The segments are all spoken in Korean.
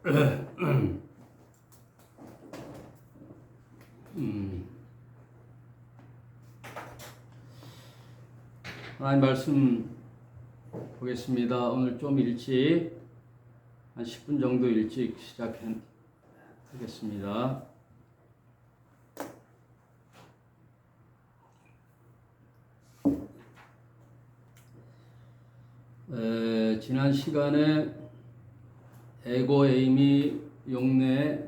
하나님 말씀 보겠습니다. 오늘 좀 일찍 한 10분 정도 일찍 시작하겠습니다. 지난 시간에 에고 에이미 용내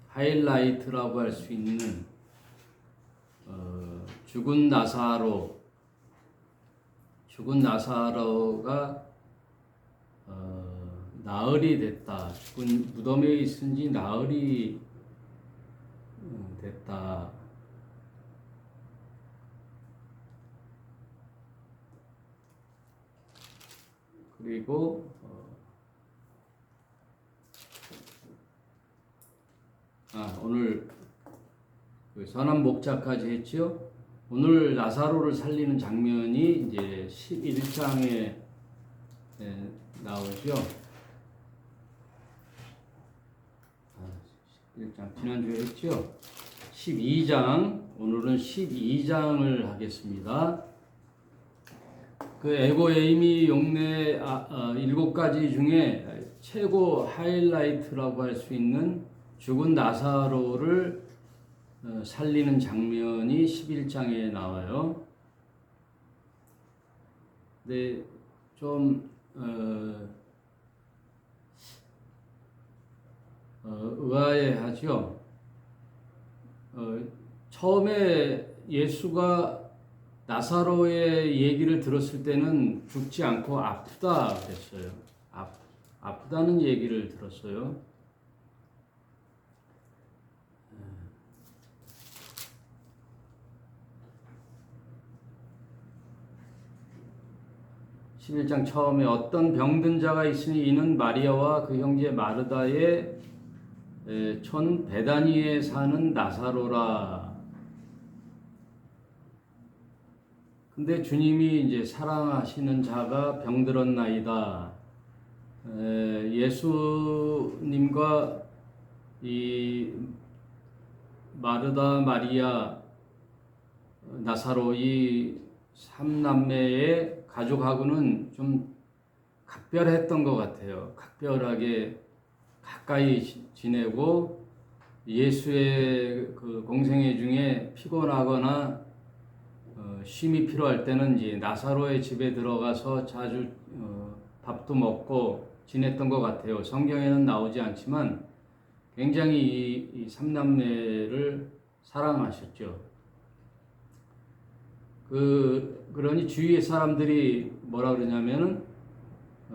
하이라이트라고 할 수 있는 죽은 나사로가 나흘이 됐다. 죽은 무덤에 있은 지 나흘이 됐다. 그리고 오늘 선한 목자까지 했죠. 오늘 나사로를 살리는 장면이 이제 11장에 나오죠. 11장 지난주에 했죠. 12장 오늘은 12장을 하겠습니다. 그 에고 에이미 용내 7가지 중에 최고 하이라이트라고 할 수 있는 죽은 나사로를 살리는 장면이 11장에 나와요. 근데 좀 의아해하죠. 처음에 예수가 나사로의 얘기를 들었을 때는 죽지 않고 아프다 그랬어요. 아프다는 얘기를 들었어요. 11장 처음에 어떤 병든 자가 있으니 이는 마리아와 그 형제 마르다의 촌 베다니에 사는 나사로라. 근데 주님이 이제 사랑하시는 자가 병들었나이다. 예수님과 이 마르다, 마리아, 나사로 이 3남매의 가족하고는 좀 각별했던 것 같아요. 각별하게 가까이 지내고 예수의 그 공생애 중에 피곤하거나 쉼이 필요할 때는 이제 나사로의 집에 들어가서 자주 밥도 먹고 지냈던 것 같아요. 성경에는 나오지 않지만 굉장히 이 3남매를 사랑하셨죠. 그러니 주위의 사람들이 뭐라 그러냐면은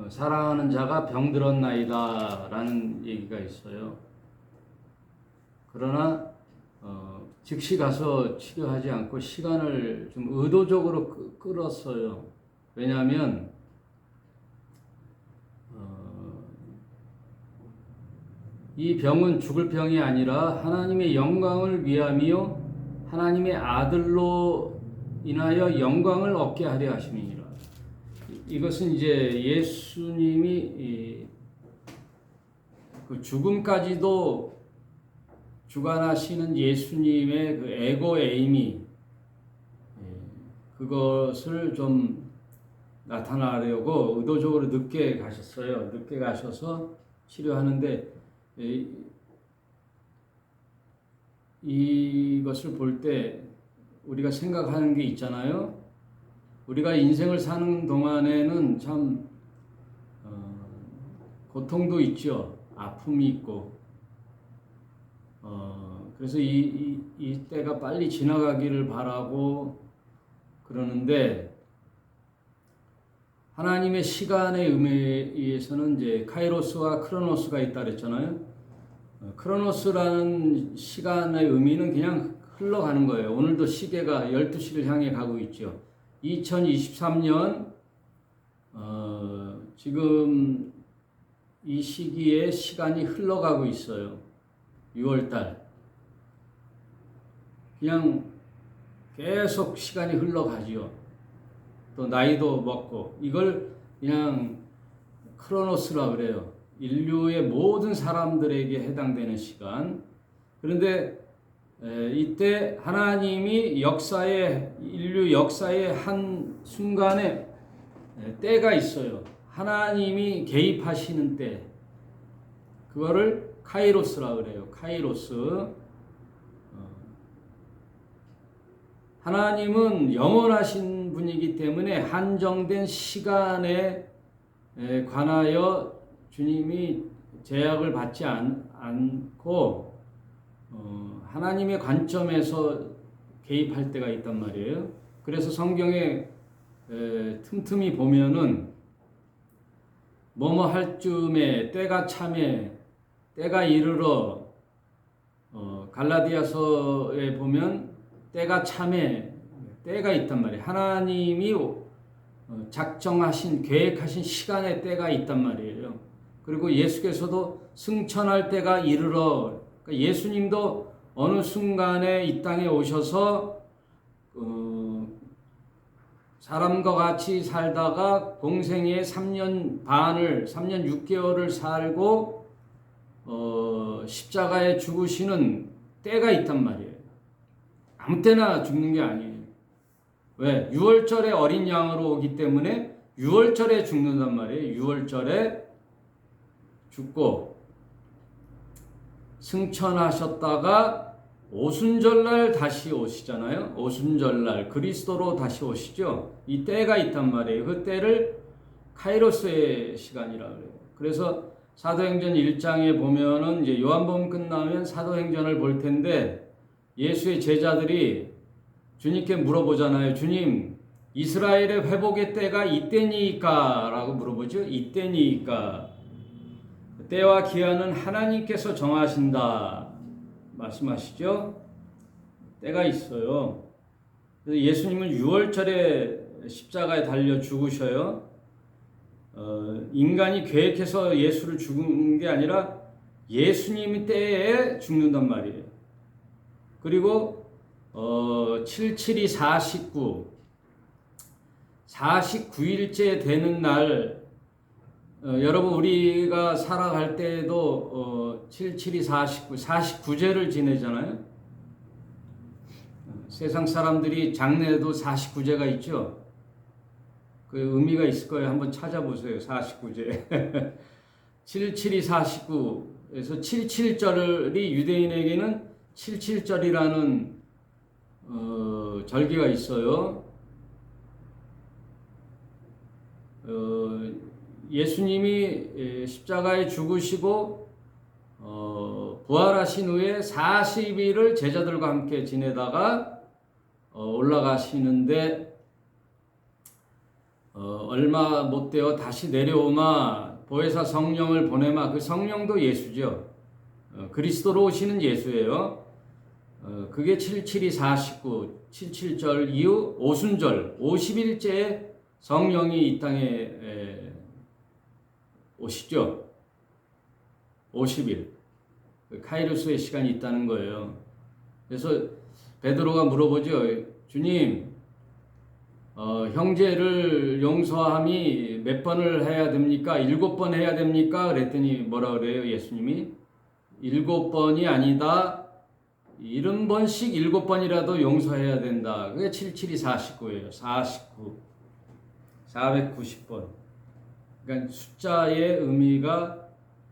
사랑하는 자가 병들었나이다 라는 얘기가 있어요. 그러나 즉시 가서 치료하지 않고 시간을 좀 의도적으로 끌었어요. 왜냐하면 이 병은 죽을 병이 아니라 하나님의 영광을 위함이요 하나님의 아들로 인하여 영광을 얻게 하려 하심이니라. 이것은 이제 예수님이 그 죽음까지도 주관하시는 예수님의 그 에고 에이미 그것을 좀 나타나려고 의도적으로 늦게 가셨어요. 늦게 가셔서 치료하는데 이것을 볼 때 우리가 생각하는 게 있잖아요. 우리가 인생을 사는 동안에는 참 고통도 있죠. 아픔이 있고 그래서 이 때가 빨리 지나가기를 바라고 그러는데 하나님의 시간의 의미에서는 이제 카이로스와 크로노스가 있다 그랬잖아요. 크로노스라는 시간의 의미는 그냥 흘러가는 거예요. 오늘도 시계가 12시를 향해 가고 있죠. 2023년 지금 이 시기에 시간이 흘러가고 있어요. 6월달 그냥 계속 시간이 흘러가지요. 또 나이도 먹고 이걸 그냥 크로노스라 그래요. 인류의 모든 사람들에게 해당되는 시간. 그런데 이때 하나님이 인류 역사의 한 순간에 때가 있어요. 하나님이 개입하시는 때. 그거를 카이로스라 그래요. 카이로스. 하나님은 영원하신 분이기 때문에 한정된 시간에 관하여 주님이 제약을 받지 않고 하나님의 관점에서 개입할 때가 있단 말이에요. 그래서 성경에 틈틈이 보면은 뭐뭐 할 쯤에 때가 참에 때가 이르러 갈라디아서에 보면 때가 참에 때가 있단 말이에요. 하나님이 작정하신 계획하신 시간의 때가 있단 말이에요. 그리고 예수께서도 승천할 때가 이르러 그러니까 예수님도 어느 순간에 이 땅에 오셔서 사람과 같이 살다가 공생의 3년 6개월을 살고 십자가에 죽으시는 때가 있단 말이에요. 아무 때나 죽는 게 아니에요. 왜? 6월절에 어린 양으로 오기 때문에 6월절에 죽는단 말이에요. 6월절에 죽고 승천하셨다가 오순절날 다시 오시잖아요. 오순절날 그리스도로 다시 오시죠. 이 때가 있단 말이에요. 그 때를 카이로스의 시간이라고 해요. 그래서 사도행전 1장에 보면은 이제 요한복음 끝나면 사도행전을 볼 텐데 예수의 제자들이 주님께 물어보잖아요. 주님, 이스라엘의 회복의 때가 이때니까? 라고 물어보죠. 이때니까? 때와 기한은 하나님께서 정하신다. 말씀하시죠. 때가 있어요. 그래서 예수님은 6월절에 십자가에 달려 죽으셔요. 인간이 계획해서 예수를 죽은 게 아니라 예수님 때에 죽는단 말이에요. 그리고 77이 49일째 되는 날 여러분 우리가 살아갈 때에도 77이 49제를 지내잖아요. 세상 사람들이 장례에도 49제가 있죠. 그 의미가 있을 거예요. 한번 찾아보세요. 49제. 77이 49에서 77절이 유대인에게는 77절이라는 절기가 있어요. 예수님이 십자가에 죽으시고 부활하신 후에 40일을 제자들과 함께 지내다가 올라가시는데 얼마 못 되어 다시 내려오마 보혜사 성령을 보내마. 그 성령도 예수죠. 그리스도로 오시는 예수예요. 그게 77이 49, 77절 이후 오순절 50일째 성령이 이 땅에 오시죠. 50일. 카이로스의 시간이 있다는 거예요. 그래서 베드로가 물어보죠. 주님, 형제를 용서함이 몇 번을 해야 됩니까? 7번 해야 됩니까? 그랬더니 뭐라 그래요? 예수님이 7번이 아니다. 70번씩 7번이라도 용서해야 된다. 그게 77이 49예요. 49. 490번. 그러니까 숫자의 의미가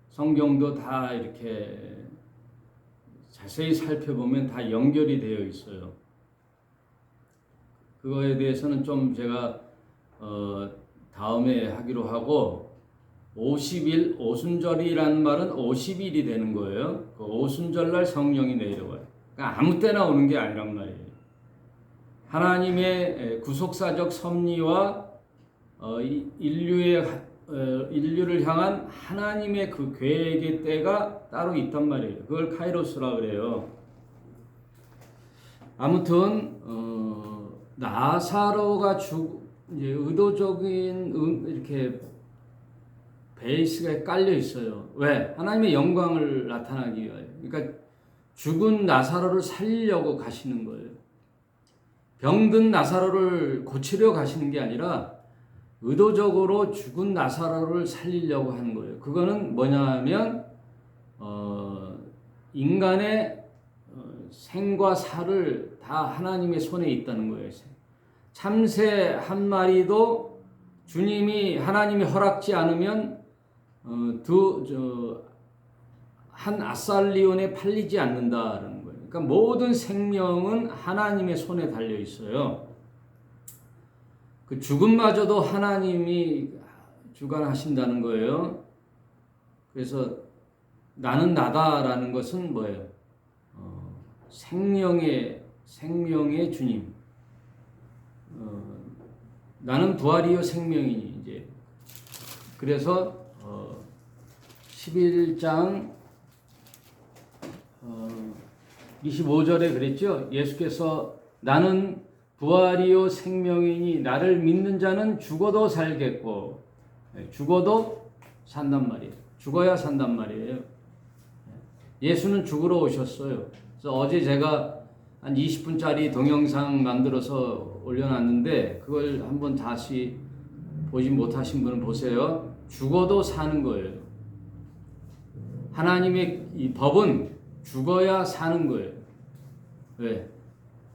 성경도 다 이렇게 자세히 살펴보면 다 연결이 되어 있어요. 그거에 대해서는 좀 제가 다음에 하기로 하고 50일, 오순절이라는 말은 50일이 되는 거예요. 그 오순절날 성령이 내려와요. 그러니까 아무 때나 오는 게 아니란 말이에요. 하나님의 구속사적 섭리와 인류를 향한 하나님의 그 계획의 때가 따로 있단 말이에요. 그걸 카이로스라 그래요. 아무튼 나사로가 이제 의도적인 이렇게 베이스가 깔려 있어요. 왜? 하나님의 영광을 나타나기 위하여. 그러니까 죽은 나사로를 살리려고 가시는 거예요. 병든 나사로를 고치려 가시는 게 아니라 의도적으로 죽은 나사로를 살리려고 하는 거예요. 그거는 뭐냐면 인간의 생과 사를 다 하나님의 손에 있다는 거예요. 참새 한 마리도 주님이 하나님이 허락지 않으면 한 아살리온에 팔리지 않는다라는 거예요. 그러니까 모든 생명은 하나님의 손에 달려 있어요. 그 죽음마저도 하나님이 주관하신다는 거예요. 그래서 나는 나다라는 것은 뭐예요? 생명의 주님. 나는 부활이요 생명이니 이제. 그래서 11장 25절에 그랬죠. 예수께서 나는 부활이요 생명이니 나를 믿는 자는 죽어도 살겠고, 죽어도 산단 말이에요. 죽어야 산단 말이에요. 예수는 죽으러 오셨어요. 그래서 어제 제가 한 20분짜리 동영상 만들어서 올려놨는데 그걸 한번 다시 보지 못하신 분은 보세요. 죽어도 사는 거예요. 하나님의 이 법은 죽어야 사는 거예요. 왜?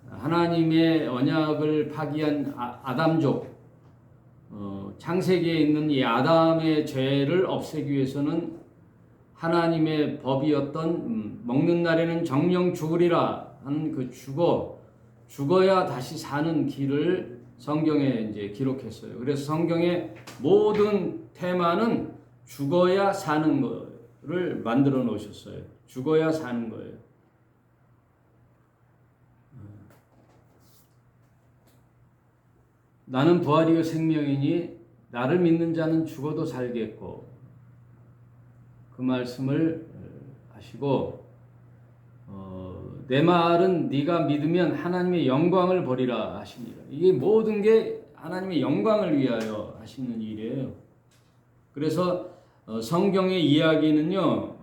하나님의 언약을 파기한 아담족, 창세기에 있는 이 아담의 죄를 없애기 위해서는 하나님의 법이었던 먹는 날에는 정령 죽으리라 하는 그 죽어야 다시 사는 길을 성경에 이제 기록했어요. 그래서 성경의 모든 테마는 죽어야 사는 거를 만들어 놓으셨어요. 죽어야 사는 거예요. 나는 부활이요 생명이니 나를 믿는 자는 죽어도 살겠고, 그 말씀을 하시고 내 말은 네가 믿으면 하나님의 영광을 보리라 하십니다. 이게 모든 게 하나님의 영광을 위하여 하시는 일이에요. 그래서 성경의 이야기는요,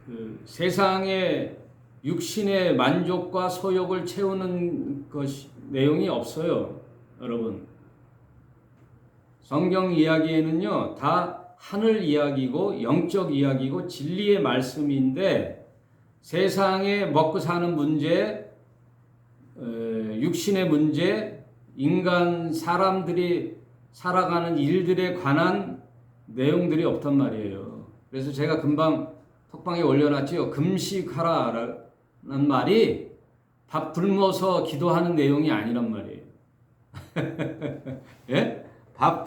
그 세상의 육신의 만족과 소욕을 채우는 내용이 없어요, 여러분. 성경 이야기에는요, 다 하늘 이야기고 영적 이야기고 진리의 말씀인데 세상에 먹고 사는 문제, 육신의 문제, 인간 사람들이 살아가는 일들에 관한 내용들이 없단 말이에요. 그래서 제가 금방 톡방에 올려놨지요. 금식하라는 말이 밥 굶어서 기도하는 내용이 아니란 말이에요. 예? 밥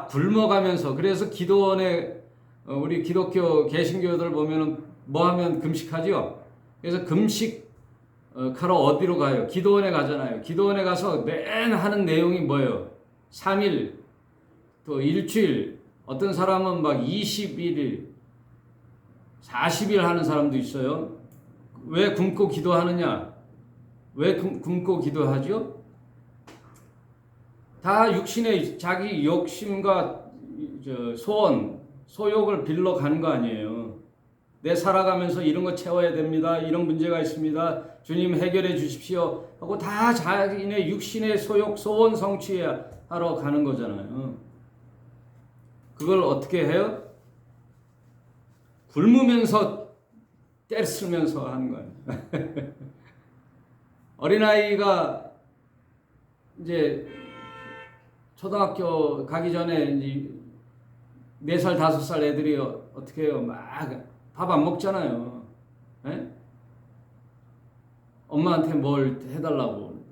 굶어가면서. 그래서 기도원에 우리 기독교 개신교들 보면은 뭐 하면 금식하죠. 그래서 금식하러 어디로 가요? 기도원에 가잖아요. 기도원에 가서 맨 하는 내용이 뭐예요? 3일, 또 일주일, 어떤 사람은 막 21일, 40일 하는 사람도 있어요. 왜 굶고 기도하느냐? 왜 굶고 기도하죠? 다 육신의 자기 욕심과 소원, 소욕을 빌러 가는 거 아니에요. 내 살아가면서 이런 거 채워야 됩니다. 이런 문제가 있습니다. 주님 해결해 주십시오. 하고 다 자기네 육신의 소욕, 소원 성취하러 가는 거잖아요. 그걸 어떻게 해요? 굶으면서 떼쓰면서 하는 거예요. 어린아이가 이제 초등학교 가기 전에 이제 4살, 5살 애들이 어떻게 해요? 막 밥 안 먹잖아요. 에? 엄마한테 뭘 해달라고.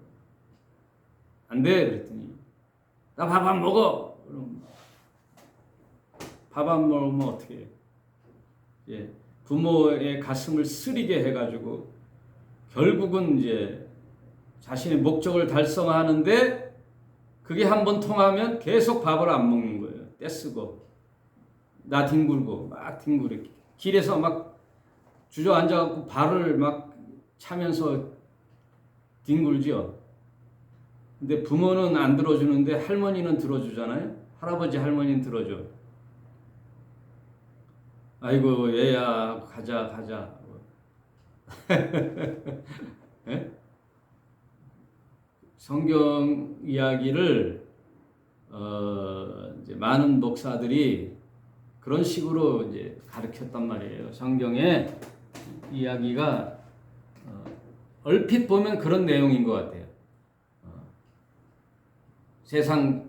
안 돼. 그랬더니 나 밥 안 먹어. 그럼 밥 안 먹으면 어떻게 해요? 예, 부모의 가슴을 쓰리게 해가지고 결국은 이제 자신의 목적을 달성하는데 그게 한번 통하면 계속 밥을 안 먹는 거예요. 떼쓰고 나 뒹굴고 막 뒹굴게 길에서 막 주저앉아갖고 발을 막 차면서 뒹굴죠. 근데 부모는 안 들어주는데 할머니는 들어주잖아요. 할아버지 할머니는 들어줘. 아이고 얘야 가자. 예? 성경 이야기를 이제 많은 목사들이 그런 식으로 이제 가르쳤단 말이에요. 성경의 이야기가 얼핏 보면 그런 내용인 것 같아요. 세상에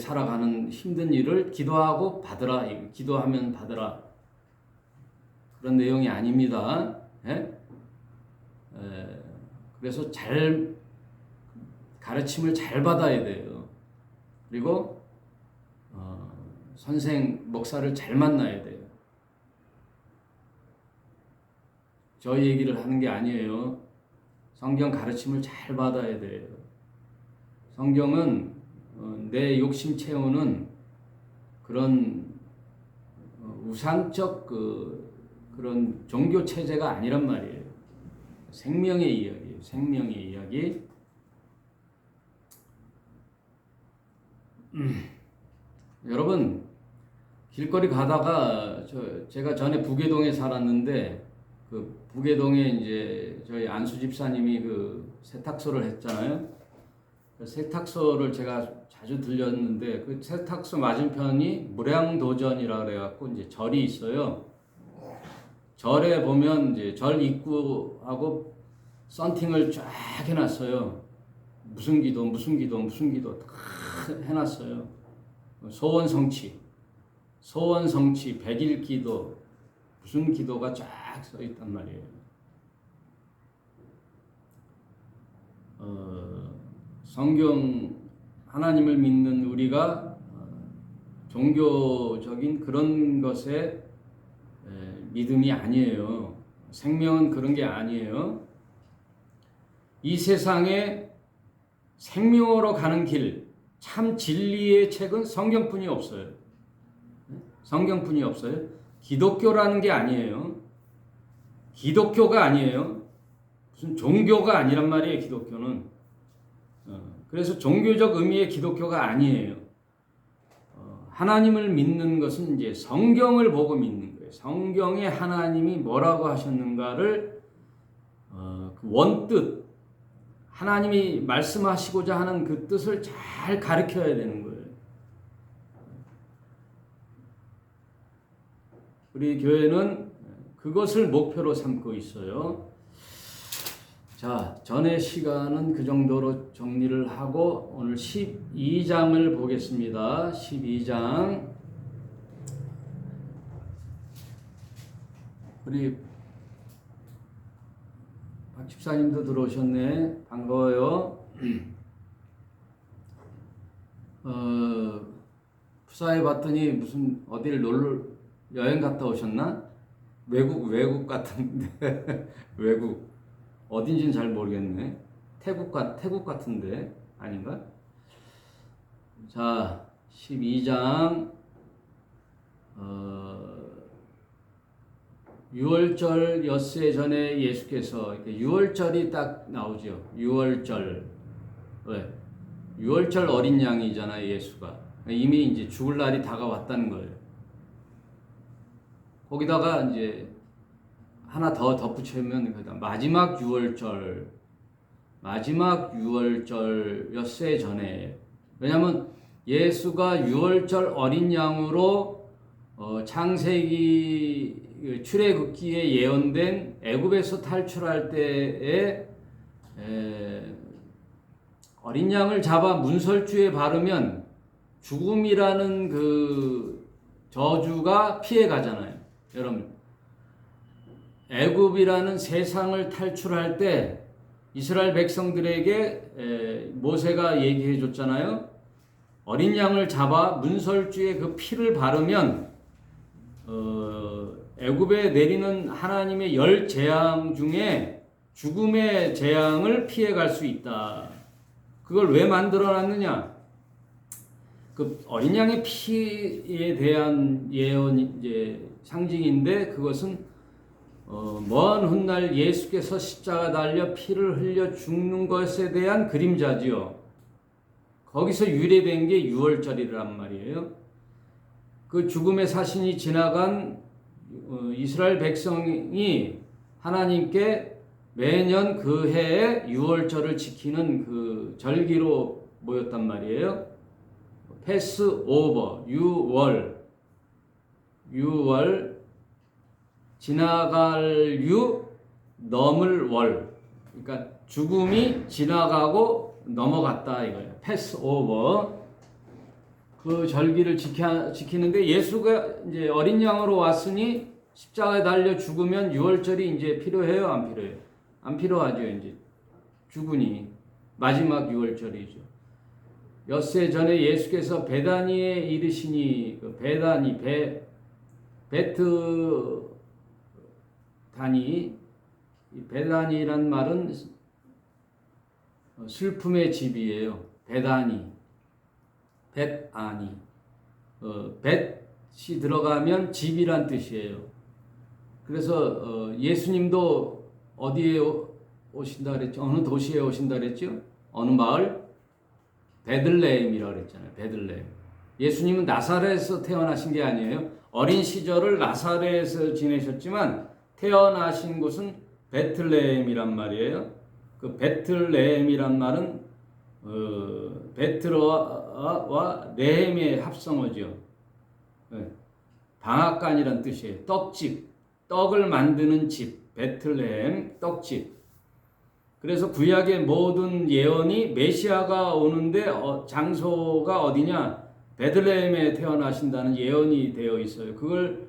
살아가는 힘든 일을 기도하고 받으라, 기도하면 받으라, 그런 내용이 아닙니다. 그래서 가르침을 잘 받아야 돼요. 그리고 선생, 목사를 잘 만나야 돼요. 저 얘기를 하는 게 아니에요. 성경 가르침을 잘 받아야 돼요. 성경은 내 욕심 채우는 그런 우상적 그런 종교 체제가 아니란 말이에요. 생명의 이야기예요. 생명의 이야기. 여러분, 길거리 가다가 제가 전에 부계동에 살았는데 그 부계동에 이제 저희 안수 집사님이 그 세탁소를 했잖아요. 그 세탁소를 제가 자주 들렸는데 그 세탁소 맞은편이 무량도전이라 그래갖고 이제 절이 있어요. 절에 보면 이제 절 입구하고 썬팅을 쫙 해놨어요. 무슨 기도 다 해놨어요. 소원성취, 백일기도, 무슨 기도가 쫙 써 있단 말이에요. 성경, 하나님을 믿는 우리가 종교적인 그런 것에 믿음이 아니에요. 생명은 그런 게 아니에요. 이 세상에 생명으로 가는 길, 참 진리의 책은 성경뿐이 없어요. 성경뿐이 없어요. 기독교라는 게 아니에요. 기독교가 아니에요. 무슨 종교가 아니란 말이에요, 기독교는. 그래서 종교적 의미의 기독교가 아니에요. 하나님을 믿는 것은 이제 성경을 보고 믿는 거예요. 성경에 하나님이 뭐라고 하셨는가를 그 원뜻, 하나님이 말씀하시고자 하는 그 뜻을 잘 가르쳐야 되는 거예요. 우리 교회는 그것을 목표로 삼고 있어요. 자, 전의 시간은 그 정도로 정리를 하고 오늘 12장을 보겠습니다. 12장. 우리 박 집사님도 들어오셨네. 반가워요. 푸사에 봤더니 무슨 어디를 여행 갔다 오셨나? 외국 같은데 외국 어딘지는 잘 모르겠네. 태국 같은데 아닌가? 자, 12장 6월절 엿새 전에 예수께서 이렇게 6월절이 딱 나오죠. 6월절. 왜? 6월절 어린 양이잖아요, 예수가. 이미 이제 죽을 날이 다가왔다는 거예요. 거기다가 이제 하나 더 덧붙이면 마지막 6월절 엿새 전에. 왜냐하면 예수가 6월절 어린 양으로 창세기 출애굽기에 예언된 애굽에서 탈출할 때에 어린 양을 잡아 문설주에 바르면 죽음이라는 그 저주가 피해 가잖아요. 여러분, 애굽이라는 세상을 탈출할 때 이스라엘 백성들에게 모세가 얘기해 줬잖아요. 어린 양을 잡아 문설주에 그 피를 바르면 애굽에 내리는 하나님의 10재앙 중에 죽음의 재앙을 피해갈 수 있다. 그걸 왜 만들어놨느냐? 그 어린 양의 피에 대한 예언, 이제 상징인데 그것은 먼 훗날 예수께서 십자가 달려 피를 흘려 죽는 것에 대한 그림자지요. 거기서 유래된 게 6월절이란 말이에요. 그 죽음의 사신이 지나간 이스라엘 백성이 하나님께 매년 그 해에 유월절을 지키는 그 절기로 모였단 말이에요. 패스 오버, 유월, 지나갈 유, 넘을 월. 그러니까 죽음이 지나가고 넘어갔다 이거예요. 패스 오버. 그 절기를 지키는데 예수가 이제 어린 양으로 왔으니 십자가에 달려 죽으면 유월절이 이제 필요해요, 안 필요해요? 안 필요하죠, 이제. 죽으니 마지막 유월절이죠. 엿새 전에 예수께서 베다니에 이르시니 그 베다니란 말은 슬픔의 집이에요. 벳아니. 벳이 들어가면 집이란 뜻이에요. 그래서 예수님도 어디에 오신다 그랬죠? 어느 도시에 오신다 그랬죠? 어느 마을? 베들레헴이라고 그랬잖아요. 베들레헴. 예수님은 나사렛에서 태어나신 게 아니에요. 어린 시절을 나사렛에서 지내셨지만 태어나신 곳은 베틀레헴이란 말이에요. 그 베틀레헴이란 말은 베트로와 레헴의 합성어죠. 방앗간이란 뜻이에요. 떡집, 떡을 만드는 집, 베틀레헴 떡집. 그래서 구약의 모든 예언이 메시아가 오는데 장소가 어디냐? 베들레헴에 태어나신다는 예언이 되어 있어요. 그걸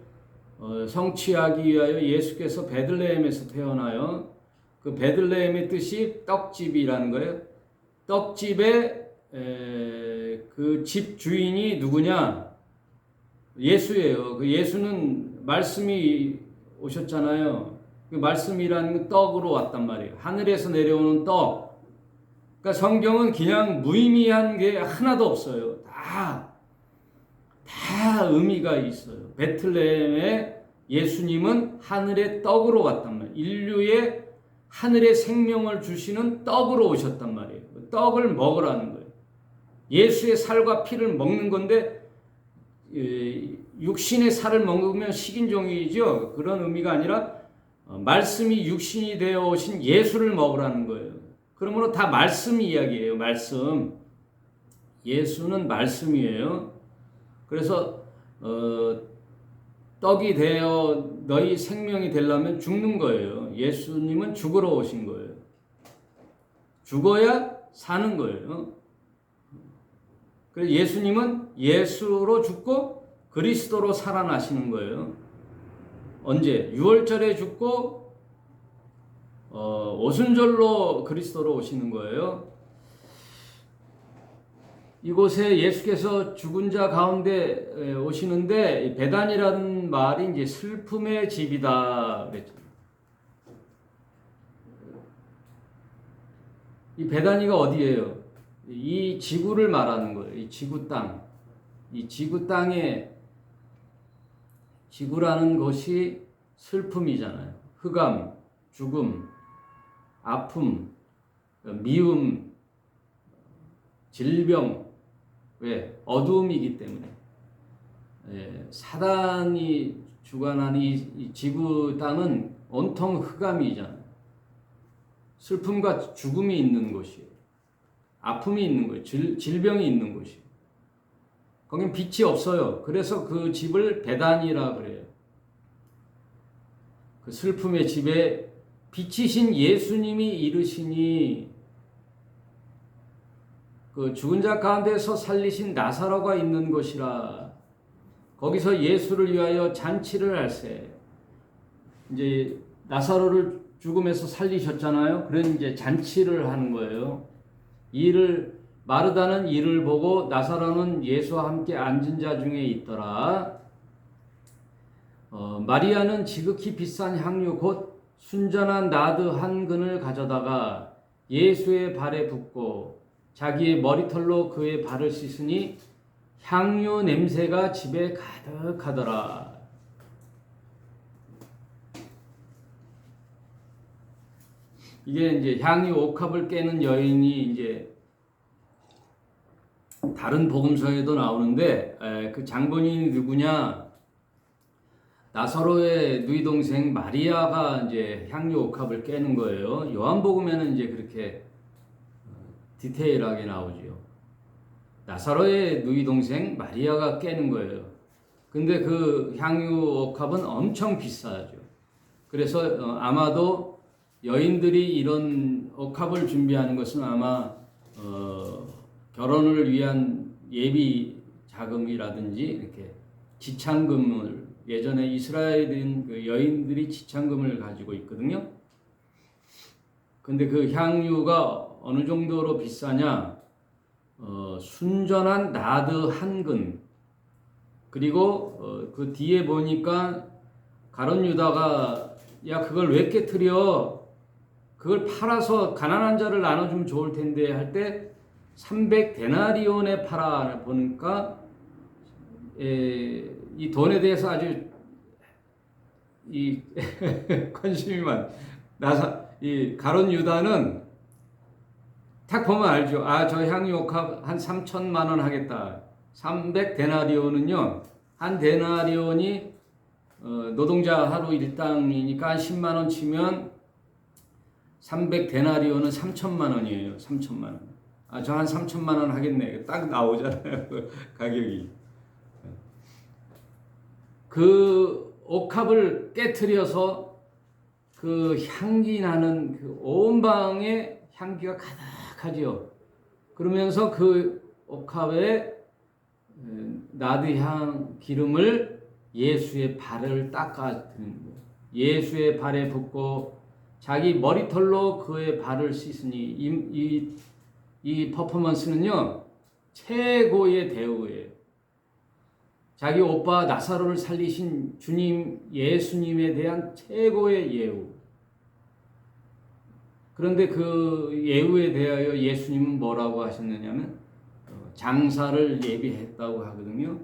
성취하기 위하여 예수께서 베들레헴에서 태어나요. 그 베들레헴의 뜻이 떡집이라는 거예요. 떡집의 그 집 주인이 누구냐? 예수예요. 그 예수는 말씀이 오셨잖아요. 그 말씀이라는 떡으로 왔단 말이에요. 하늘에서 내려오는 떡. 그러니까 성경은 그냥 무의미한 게 하나도 없어요. 다 의미가 있어요. 베틀레헴에 예수님은 하늘의 떡으로 왔단 말이에요. 인류의 하늘의 생명을 주시는 떡으로 오셨단 말이에요. 떡을 먹으라는 거예요. 예수의 살과 피를 먹는 건데 육신의 살을 먹으면 식인종이죠. 그런 의미가 아니라 말씀이 육신이 되어 오신 예수를 먹으라는 거예요. 그러므로 다 말씀 이야기예요. 말씀. 예수는 말씀이에요. 그래서 떡이 되어 너희 생명이 되려면 죽는 거예요. 예수님은 죽으러 오신 거예요. 죽어야 사는 거예요. 그래서 예수님은 예수로 죽고 그리스도로 살아나시는 거예요. 언제? 유월절에 죽고 오순절로 그리스도로 오시는 거예요. 이곳에 예수께서 죽은 자 가운데 오시는데 베단이라는 말이 이제 슬픔의 집이다 그랬죠. 이 베다니가 어디예요? 이 지구를 말하는 거예요. 이 지구 땅. 이 지구 땅에 지구라는 것이 슬픔이잖아요. 흑암, 죽음, 아픔, 미움, 질병. 왜? 어두움이기 때문에. 사단이 주관하는 이 지구 땅은 온통 흑암이잖아요. 슬픔과 죽음이 있는 곳이에요. 아픔이 있는 거예요. 질병이 있는 곳이에요. 거긴 빛이 없어요. 그래서 그 집을 베단이라 그래요. 그 슬픔의 집에 빛이신 예수님이 이르시니 그 죽은 자 가운데서 살리신 나사로가 있는 곳이라. 거기서 예수를 위하여 잔치를 할세. 이제 나사로를 죽음에서 살리셨잖아요. 그래서 이제 잔치를 하는 거예요. 마르다는 이를 보고 나사로는 예수와 함께 앉은 자 중에 있더라. 마리아는 지극히 비싼 향유 곧 순전한 나드 한 근을 가져다가 예수의 발에 붓고 자기의 머리털로 그의 발을 씻으니 향유 냄새가 집에 가득하더라. 이게 이제 향유 옥합을 깨는 여인이 이제 다른 복음서에도 나오는데 그 장본인이 누구냐? 나사로의 누이 동생 마리아가 이제 향유 옥합을 깨는 거예요. 요한복음에는 이제 그렇게 디테일하게 나오지요. 나사로의 누이 동생 마리아가 깨는 거예요. 근데 그 향유 옥합은 엄청 비싸죠. 그래서 아마도 여인들이 이런 옥합을 준비하는 것은 아마 결혼을 위한 예비 자금이라든지 이렇게 지참금을, 예전에 이스라엘인 그 여인들이 지참금을 가지고 있거든요. 근데 그 향유가 어느 정도로 비싸냐? 순전한 나드 한 근, 그리고 그 뒤에 보니까 가룟 유다가 야 그걸 왜 깨트려? 그걸 팔아서 가난한 자를 나눠주면 좋을 텐데 할 때 300데나리온에 팔아 보니까 이 돈에 대해서 아주 이 관심이 이 가룟 유다는 딱 보면 알죠. 아, 저 향유옥합 한 3천만 원 하겠다. 300데나리온은요, 한 데나리온이 노동자 하루 일당이니까 한 10만 원 치면 300데나리온은 3천만 원이에요. 3천만 원. 아, 저 한 3천만 원 하겠네. 딱 나오잖아요. 가격이. 그 옥합을 깨트려서 그 향기 나는 그 온 방에 향기가 가득하지요. 그러면서 그 옥합에 나드향 기름을 예수의 발을 닦아 드리는 거예요. 예수의 발에 붓고 자기 머리털로 그의 발을 씻으니 이 퍼포먼스는요 최고의 대우예요. 자기 오빠 나사로를 살리신 주님 예수님에 대한 최고의 예우. 그런데 그 예우에 대하여 예수님은 뭐라고 하셨느냐면 장사를 예비했다고 하거든요.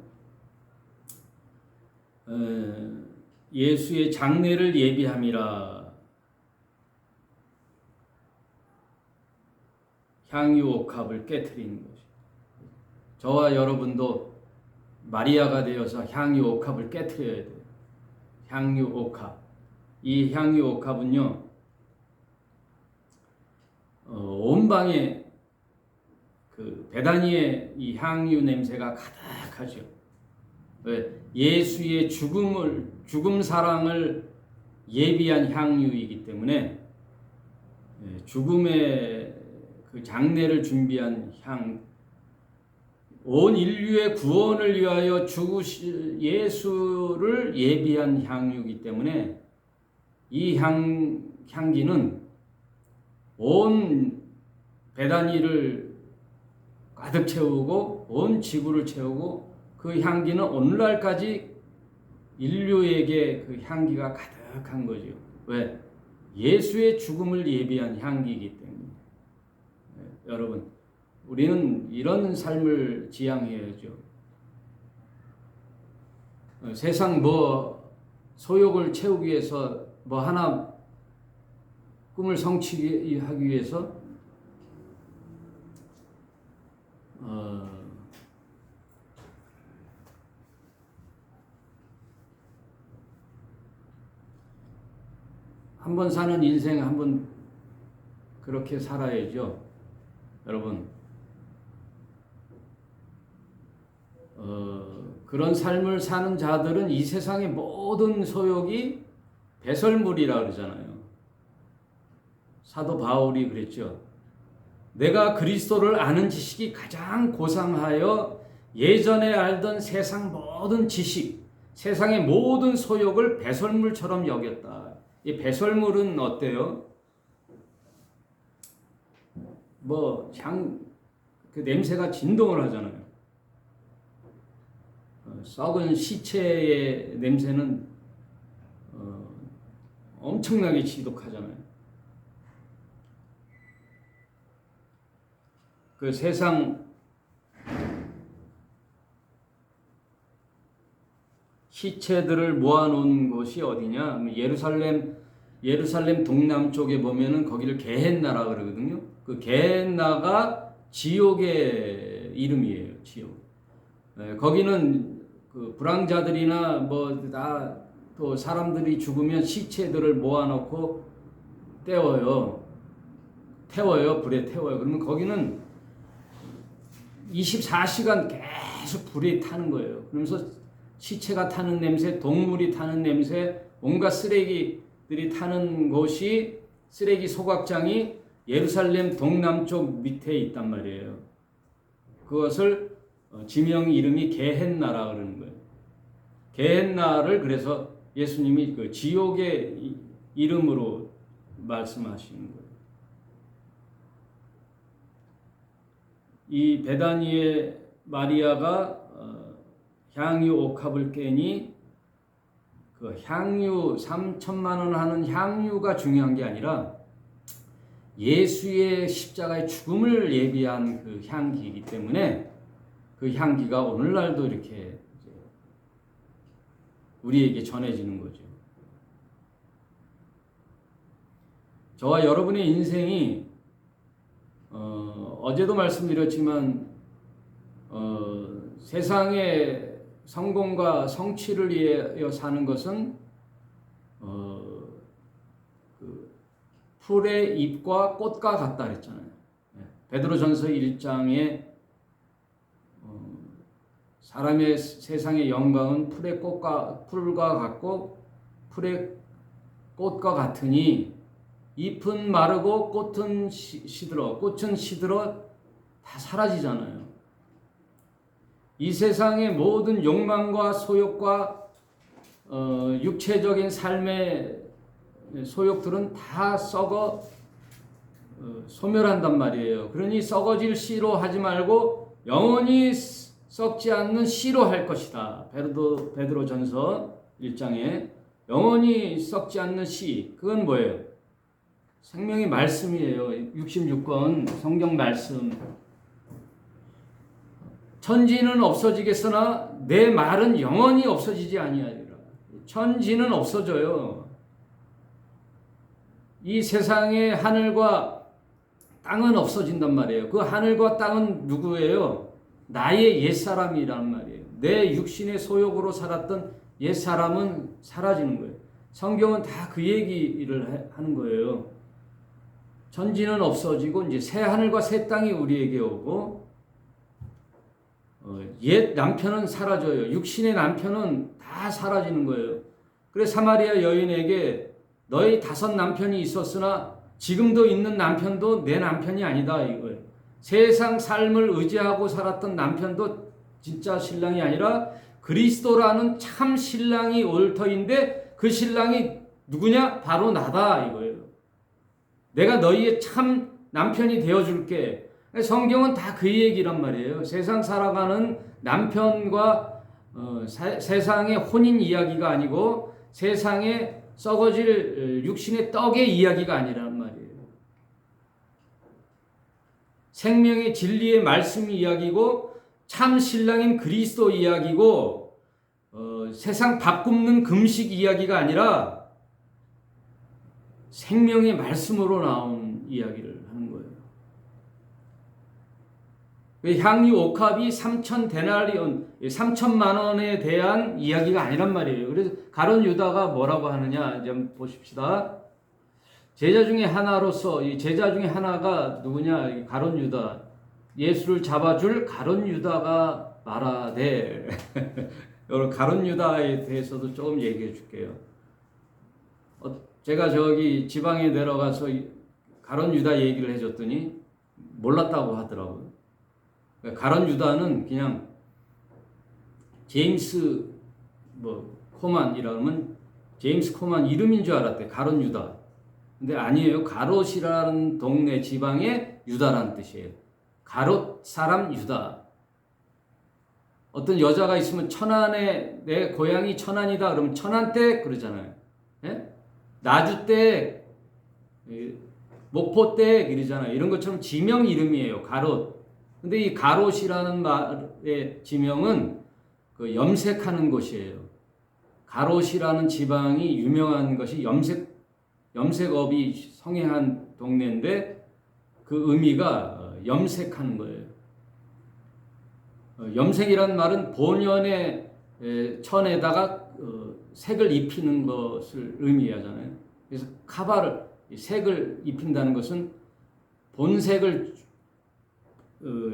예수의 장례를 예비함이라. 향유 옥합을 깨트리는 것이. 저와 여러분도 마리아가 되어서 향유 옥합을 깨트려야 돼요. 향유 옥합. 이 향유 옥합은요, 온 방에 그 베다니의 이 향유 냄새가 가득하죠. 왜? 예수의 죽음 사랑을 예비한 향유이기 때문에 죽음의 그 장례를 준비한 온 인류의 구원을 위하여 죽으실 예수를 예비한 향유이기 때문에 이 향기는 온 베다니를 가득 채우고 온 지구를 채우고 그 향기는 오늘날까지 인류에게 그 향기가 가득한 거죠. 왜? 예수의 죽음을 예비한 향기이기 때문에. 여러분, 우리는 이런 삶을 지향해야죠. 세상 소욕을 채우기 위해서 하나 꿈을 성취하기 위해서 한 번 사는 인생 한 번 그렇게 살아야죠. 여러분, 그런 삶을 사는 자들은 이 세상의 모든 소욕이 배설물이라 그러잖아요. 사도 바울이 그랬죠. 내가 그리스도를 아는 지식이 가장 고상하여 예전에 알던 세상 모든 지식, 세상의 모든 소욕을 배설물처럼 여겼다. 이 배설물은 어때요? 그 냄새가 진동을 하잖아요. 썩은 시체의 냄새는 엄청나게 지독하잖아요. 그 세상 시체들을 모아놓은 곳이 어디냐? 예루살렘 동남쪽에 보면은 거기를 게헨나라 그러거든요. 그 게헨나가 지옥의 이름이에요. 지옥. 거기는 그 불황자들이나 다 또 사람들이 죽으면 시체들을 모아놓고 태워요. 불에 태워요. 그러면 거기는 24시간 계속 불이 타는 거예요. 그러면서 시체가 타는 냄새, 동물이 타는 냄새, 온갖 쓰레기들이 타는 곳이 쓰레기 소각장이 예루살렘 동남쪽 밑에 있단 말이에요. 그것을 지명 이름이 게헨나라 그러는 거예요. 게헨나를 그래서 예수님이 그 지옥의 이름으로 말씀하시는 거예요. 이 베다니의 마리아가 향유 옥합을 깨니 그 향유 3천만 원 하는 향유가 중요한 게 아니라 예수의 십자가의 죽음을 예비한 그 향기이기 때문에 그 향기가 오늘날도 이렇게 우리에게 전해지는 거죠. 저와 여러분의 인생이 어제도 말씀드렸지만 세상의 성공과 성취를 위하여 사는 것은 그 풀의 잎과 꽃과 같다 그랬잖아요. 베드로전서 1장에 사람의 세상의 영광은 풀과 같고 풀의 꽃과 같으니 잎은 마르고 꽃은 시들어 다 사라지잖아요. 이 세상의 모든 욕망과 소욕과 육체적인 삶의 소욕들은 다 썩어 소멸한단 말이에요. 그러니 썩어질 씨로 하지 말고 영원히 썩지 않는 씨로 할 것이다. 베드로전서 1장에 영원히 썩지 않는 씨, 그건 뭐예요? 생명의 말씀이에요. 66권 성경 말씀. 천지는 없어지겠으나 내 말은 영원히 없어지지 아니하리라. 천지는 없어져요. 이 세상의 하늘과 땅은 없어진단 말이에요. 그 하늘과 땅은 누구예요? 나의 옛사람이란 말이에요. 내 육신의 소욕으로 살았던 옛사람은 사라지는 거예요. 성경은 다 그 얘기를 하는 거예요. 천지는 없어지고 이제 새 하늘과 새 땅이 우리에게 오고 옛 남편은 사라져요. 육신의 남편은 다 사라지는 거예요. 그래서 사마리아 여인에게 너희 5 남편이 있었으나 지금도 있는 남편도 내 남편이 아니다 이거예요. 세상 삶을 의지하고 살았던 남편도 진짜 신랑이 아니라 그리스도라는 참 신랑이 올 터인데 그 신랑이 누구냐? 바로 나다 이거예요. 내가 너희의 참 남편이 되어줄게. 성경은 다 그 얘기란 말이에요. 세상 살아가는 남편과 세상의 혼인 이야기가 아니고 세상의 썩어질 육신의 떡의 이야기가 아니란 말이에요. 생명의 진리의 말씀 이야기고 참 신랑인 그리스도 이야기고 세상 밥 굽는 금식 이야기가 아니라 생명의 말씀으로 나온 이야기를 하는 거예요. 향유 옥합이 3천만 원에 대한 이야기가 아니란 말이에요. 그래서 가룟 유다가 뭐라고 하느냐 이제 한번 보십시다. 제자 중에 하나로서 이 제자 중에 하나가 누구냐? 가룟 유다. 예수를 잡아줄 가룟 유다가 말하되 여러분 가룟 유다에 대해서도 조금 얘기해 줄게요. 제가 저기 지방에 내려가서 가룟 유다 얘기를 해줬더니 몰랐다고 하더라고요. 가룟 유다는 그냥 제임스 코만이라면 제임스 코만 이름인 줄 알았대. 가룟 유다. 근데 아니에요. 가롯이라는 동네 지방의 유다라는 뜻이에요. 가롯 사람 유다. 어떤 여자가 있으면 천안에 내 고향이 천안이다 그러면 천안댁 그러잖아요. 예? 나주댁, 목포댁 이러잖아요. 이런 것처럼 지명 이름이에요. 가롯. 근데 이 가롯이라는 말의 지명은 그 염색하는 곳이에요. 가롯이라는 지방이 유명한 것이 염색업이 성행한 동네인데 그 의미가 염색하는 거예요. 염색이란 말은 본연의 천에다가 색을 입히는 것을 의미하잖아요. 그래서 카바를 색을 입힌다는 것은 본색을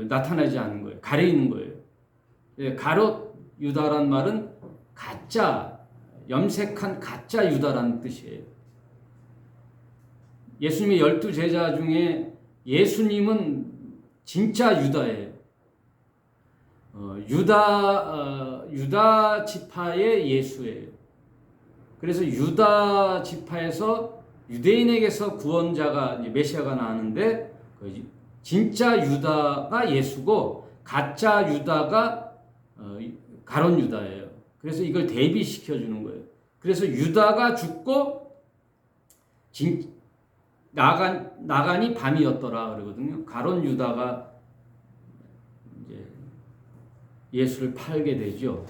나타내지 않는 거예요. 가리는 거예요. 가롯 유다란 말은 가짜, 염색한 가짜 유다라는 뜻이에요. 예수님의 12제자 중에 예수님은 진짜 유다예요. 유다 지파의 예수예요. 그래서 유다 지파에서 유대인에게서 구원자가 메시아가 나왔는데 진짜 유다가 예수고 가짜 유다가 가론 유다예요. 그래서 이걸 대비시켜 주는 거예요. 그래서 유다가 죽고 나간이 밤이었더라 그러거든요. 가론 유다가 이제 예수를 팔게 되죠.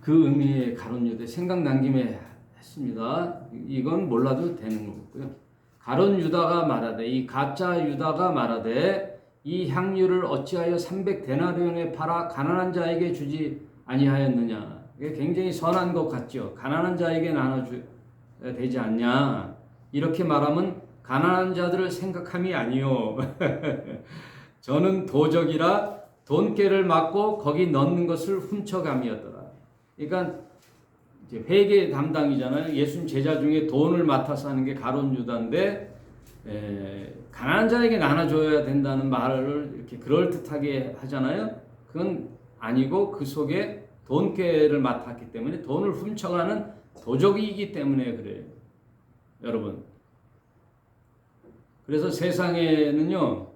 그 의미의 가론 유다 생각난 김에 했습니다. 이건 몰라도 되는 거고요. 가론 유다가 말하되 이 가짜 유다가 말하되 이 향유를 어찌하여 300데나리온에 팔아 가난한 자에게 주지 아니하였느냐. 이게 굉장히 선한 것 같죠. 가난한 자에게 나눠줘야 되지 않냐. 이렇게 말하면 가난한 자들을 생각함이 아니요. 저는 도적이라 돈깨를 맞고 거기 넣는 것을 훔쳐감이었더라. 그러니까 이제 회계 담당이잖아요. 예수님 제자 중에 돈을 맡아서 하는 게 가론 유다인데 가난한 자에게 나눠줘야 된다는 말을 이렇게 그럴듯하게 하잖아요. 그건 아니고 그 속에 돈깨를 맡았기 때문에 돈을 훔쳐가는 도적이기 때문에 그래요. 여러분. 그래서 세상에는요,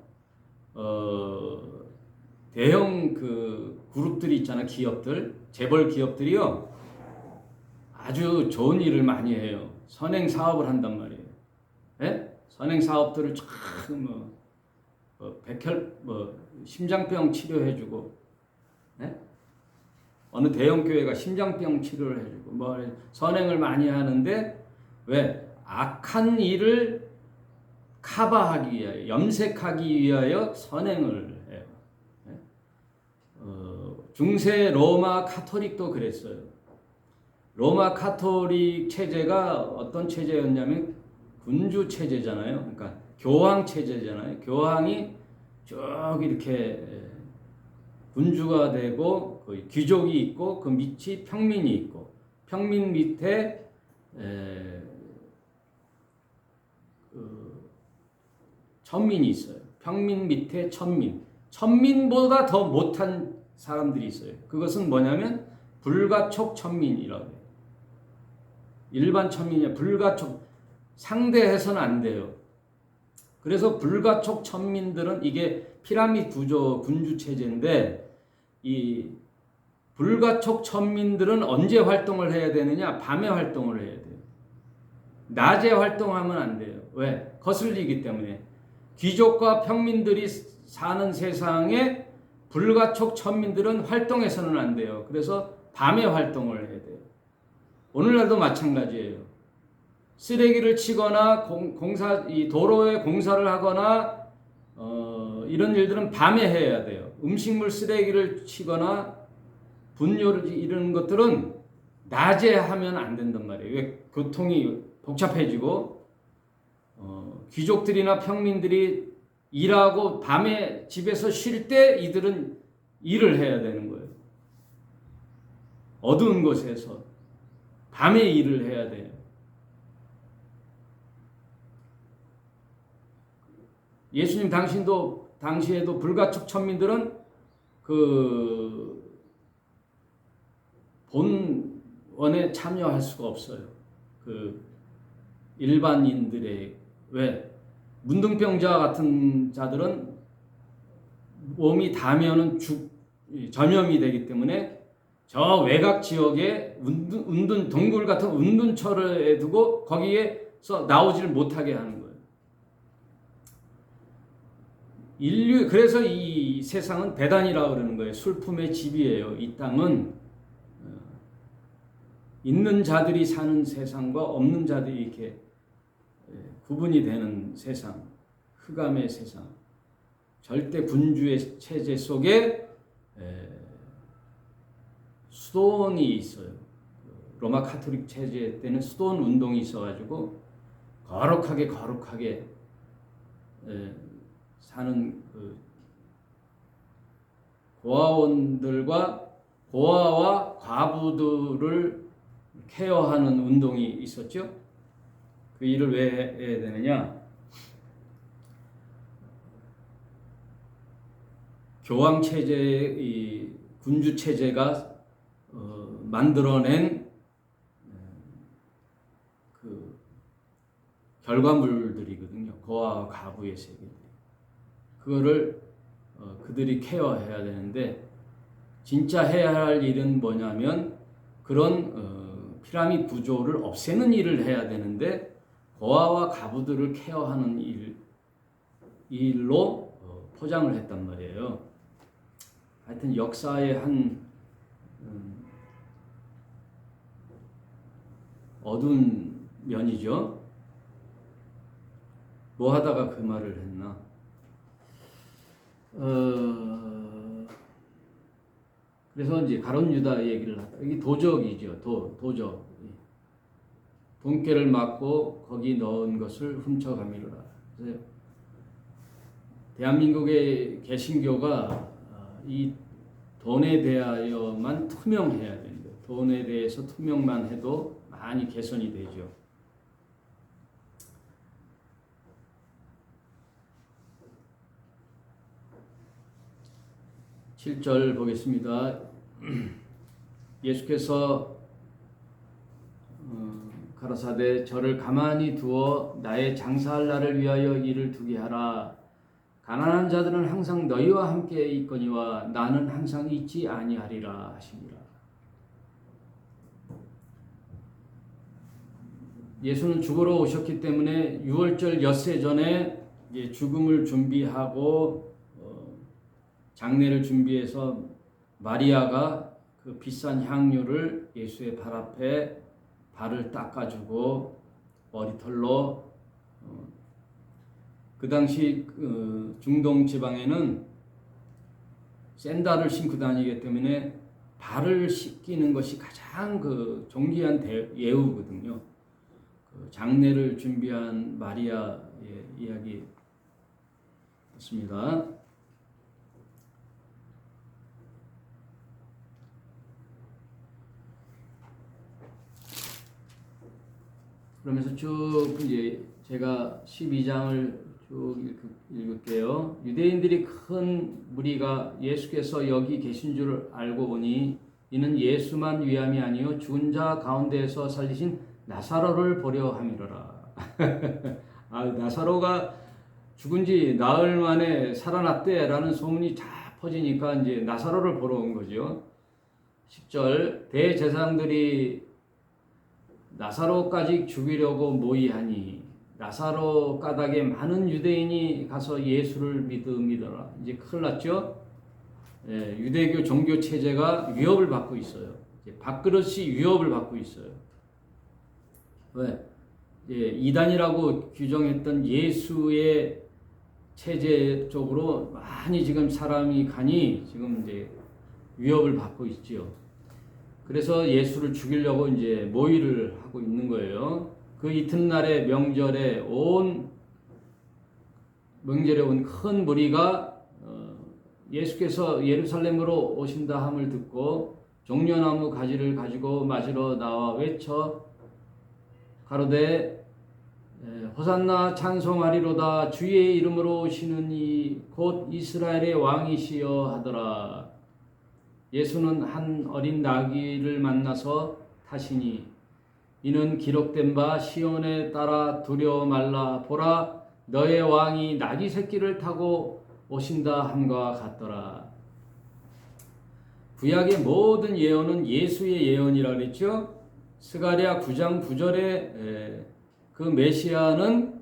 대형 그룹들이 있잖아요. 기업들, 재벌 기업들이요, 아주 좋은 일을 많이 해요. 선행 사업을 한단 말이에요. 예? 선행 사업들을 쫙 심장병 치료해주고, 예? 어느 대형 교회가 심장병 치료를 해주고, 선행을 많이 하는데 왜? 악한 일을 커버하기 위하여, 염색하기 위하여 선행을 해요. 중세 로마 카톨릭도 그랬어요. 로마 카톨릭 체제가 어떤 체제였냐면 군주 체제잖아요. 그러니까 교황 체제잖아요. 교황이 쭉 이렇게 군주가 되고 귀족이 있고 그 밑이 평민이 있고 평민 밑에 천민이 있어요. 평민 밑에 천민. 천민보다 더 못한 사람들이 있어요. 그것은 뭐냐면 불가촉 천민이라고 해요. 일반 천민이 불가촉 상대해서는 안 돼요. 그래서 불가촉 천민들은 이게 피라미드 구조 군주 체제인데 이 불가촉 천민들은 언제 활동을 해야 되느냐? 밤에 활동을 해야 돼요. 낮에 활동하면 안 돼요. 왜? 거슬리기 때문에. 귀족과 평민들이 사는 세상에 불가촉 천민들은 활동해서는 안 돼요. 그래서 밤에 활동을 해야 돼요. 오늘날도 마찬가지예요. 쓰레기를 치거나 도로에 공사를 하거나 이런 일들은 밤에 해야 돼요. 음식물 쓰레기를 치거나 분뇨를 이런 것들은 낮에 하면 안 된단 말이에요. 왜? 교통이 복잡해지고 귀족들이나 평민들이 일하고 밤에 집에서 쉴 때 이들은 일을 해야 되는 거예요. 어두운 곳에서 밤에 일을 해야 돼요. 예수님 당시에도 불가촉 천민들은 본원에 참여할 수가 없어요. 일반인들의 왜? 문둥병자 같은 자들은 몸이 닿으면은 전염이 되기 때문에 저 외곽 지역에 동굴 같은 운둔처를 두고 거기에서 나오지를 못하게 하는 거예요. 그래서 이 세상은 배단이라고 그러는 거예요. 술품의 집이에요. 이 땅은 있는 자들이 사는 세상과 없는 자들이 이렇게 구분이 되는 세상, 흑암의 세상, 절대 군주의 체제 속에 수도원이 있어요. 로마 카톨릭 체제 때는 수도원 운동이 있어가지고 거룩하게 사는 그 고아원들과 고아와 과부들을 케어하는 운동이 있었죠. 그 일을 왜 해야 되느냐? 교황 체제의 이 군주 체제가 만들어낸 그 결과물들이거든요. 고아와 과부의 세계들. 그거를 그들이 케어해야 되는데 진짜 해야 할 일은 뭐냐면 그런 피라미드 구조를 없애는 일을 해야 되는데 고아와 과부들을 케어하는 일로 포장을 했단 말이에요. 하여튼 역사의 한 어두운 면이죠. 뭐 하다가 그 말을 했나? 그래서 이제 가룟 유다 얘기를 하다. 이게 도적이죠. 도적. 돈깨를 맞고 거기 넣은 것을 훔쳐가미로라. 그래서 대한민국의 개신교가 이 돈에 대하여만 투명해야 됩니다. 돈에 대해서 투명만 해도 많이 개선이 되죠. (7절) 보겠습니다. 예수께서 가라사대 저를 가만히 두어 나의 장사할 날을 위하여 일을 두게 하라. 가난한 자들은 항상 너희와 함께 있거니와 나는 항상 있지 아니하리라 하시니라. 예수는 죽으러 오셨기 때문에 6월절 엿새 전에 죽음을 준비하고 장례를 준비해서 마리아가 그 비싼 향유를 예수의 발 앞에 발을 닦아주고 머리털로 그 당시 중동 지방에는 샌들을 신고 다니기 때문에 발을 씻기는 것이 가장 그 존귀한 예우거든요. 그 장례를 준비한 마리아의 이야기였습니다. 그러면서 쭉 이제 제가 12장을 쭉 읽을게요. 유대인들이 큰 무리가 예수께서 여기 계신 줄 알고 보니 이는 예수만 위함이 아니요 죽은 자 가운데에서 살리신 나사로를 보려 함이로라. 나사로가 죽은 지 나흘 만에 살아났대라는 소문이 다 퍼지니까 이제 나사로를 보러 온 거죠. 10절 대제사장들이 나사로까지 죽이려고 모의하니 나사로 까닭에 많은 유대인이 가서 예수를 믿더라. 이제 큰일 났죠. 유대교 종교 체제가 위협을 받고 있어요. 밥그릇이 위협을 받고 있어요. 왜? 이단이라고 규정했던 예수의 체제 쪽으로 많이 지금 사람이 가니 지금 이제 위협을 받고 있죠. 그래서 예수를 죽이려고 이제 모의를 하고 있는 거예요. 그 이튿날의 명절에 온 큰 무리가 예수께서 예루살렘으로 오신다 함을 듣고 종려나무 가지를 가지고 맞으러 나와 외쳐 가로되 호산나 찬송하리로다 주의 이름으로 오시는 이 곧 이스라엘의 왕이시여 하더라. 예수는 한 어린 나귀를 만나서 타시니 이는 기록된 바 시온에 따라 두려워 말라 보라 너의 왕이 나귀 새끼를 타고 오신다 함과 같더라. 구약의 모든 예언은 예수의 예언이라 그랬죠. 스가랴 9장 9절에 그 메시아는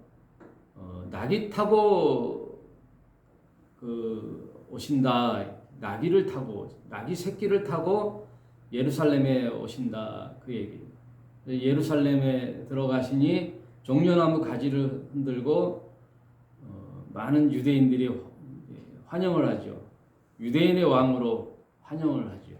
나귀 타고 오신다. 나귀를 타고 나귀 새끼를 타고 예루살렘에 오신다 그 얘기예요. 예루살렘에 들어가시니 종려나무 가지를 흔들고 많은 유대인들이 환영을 하죠. 유대인의 왕으로 환영을 하죠.